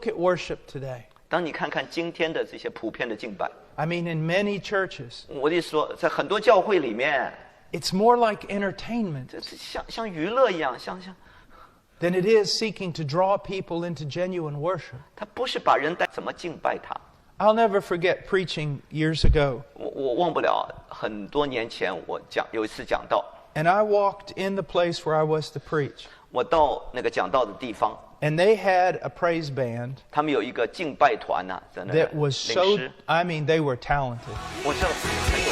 look at worship today. 当你看看今天的这些普遍的敬拜， I mean, in many churches, 我的意思说，在很多教会里面， it's more like entertainment 这像娱乐一样，像 than it is seeking to draw people into genuine worship. 他不是把人带怎么敬拜他。 I'll never forget preaching years ago. 我忘不了很多年前我有一次讲道， And I walked in the place where I was to preach. 我到那个讲道的地方， And they had a praise band 他们有一个敬拜团呐、在那 that 领 was so, 诗， I mean, they were talented. 我知道很有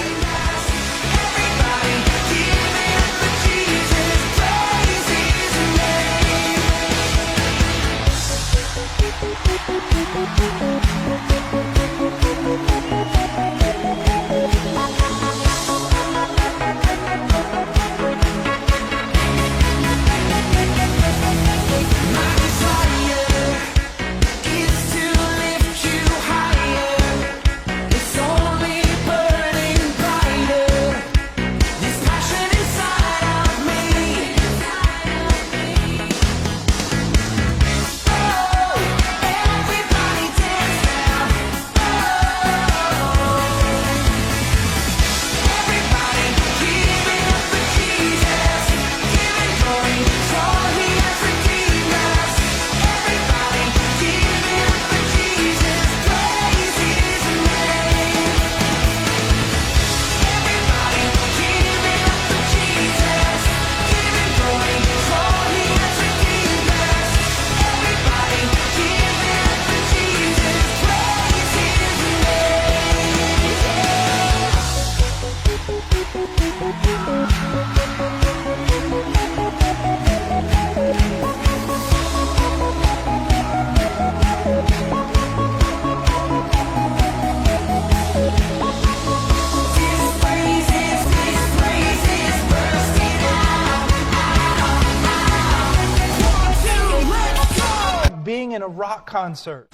Being in a rock concert.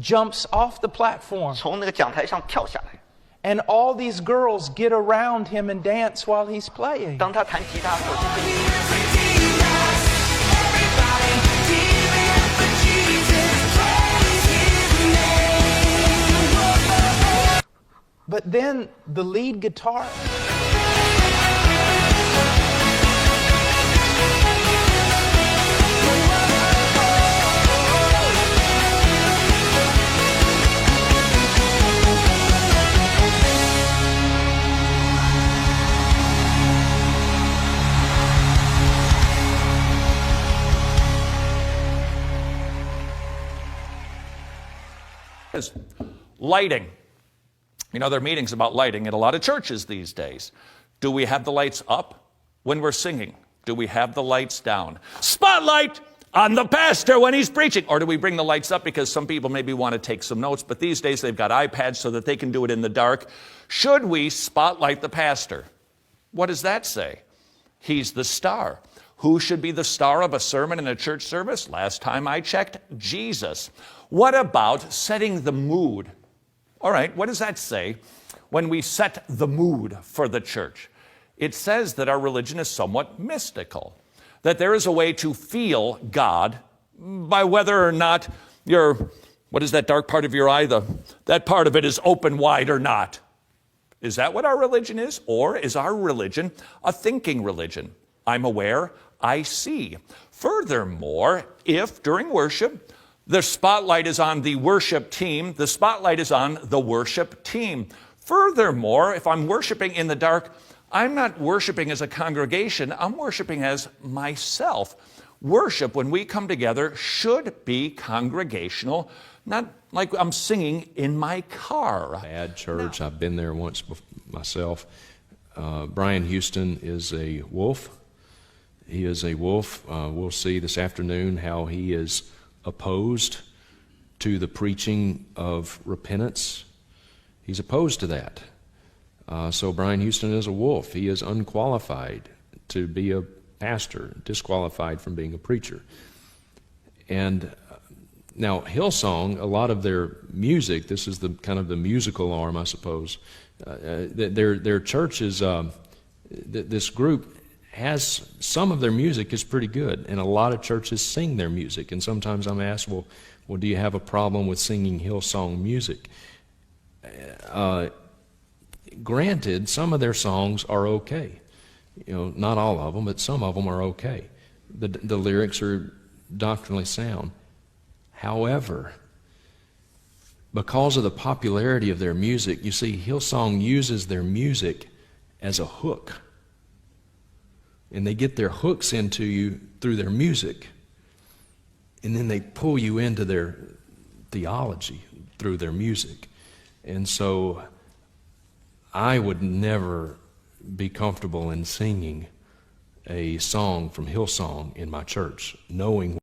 Jumps off the platform. 从那个讲台上跳下来。 And all these girls get around him and dance while he's playing. 当他弹吉他的时候，就跟 But then the lead guitar. Is lighting. You know, there are meetings about lighting at a lot of churches these days. Do we have the lights up when we're singing? Do we have the lights down? Spotlight on the pastor when he's preaching. Or do we bring the lights up because some people maybe want to take some notes, but these days they've got iPads so that they can do it in the dark. Should we spotlight the pastor? What does that say? He's the star. Who should be the star of a sermon in a church service? Last time I checked, Jesus. What about setting the mood? All right, what does that say when we set the mood for the church? It says that our religion is somewhat mystical, that there is a way to feel God by whether or not what is that dark part of your eye? That part of it is open wide or not. Is that what our religion is? Or is our religion a thinking religion? I'm aware, I see. Furthermore, if during worship, the spotlight is on the worship team, the spotlight is on the worship team. Furthermore, if I'm worshiping in the dark, I'm not worshiping as a congregation, I'm worshiping as myself. Worship, when we come together, should be congregational, not like I'm singing in my car. Bad church. I've been there once myself. Brian Houston is a wolf. He is a wolf. We'll see this afternoon how he is opposed to the preaching of repentance. He's opposed to that. So Brian Houston is a wolf. He is unqualified to be a pastor, disqualified from being a preacher. And now Hillsong, a lot of their music, this is the kind of the musical arm, I suppose. Their churches, this group has, some of their music is pretty good, and a lot of churches sing their music. And sometimes I'm asked, well, do you have a problem with singing Hillsong music? Granted, some of their songs are okay. You know, not all of them, but some of them are okay. The lyrics are doctrinally sound. However, because of the popularity of their music, you see, Hillsong uses their music as a hook. And they get their hooks into you through their music. And then they pull you into their theology through their music. And so I would never be comfortable in singing a song from Hillsong in my church, knowing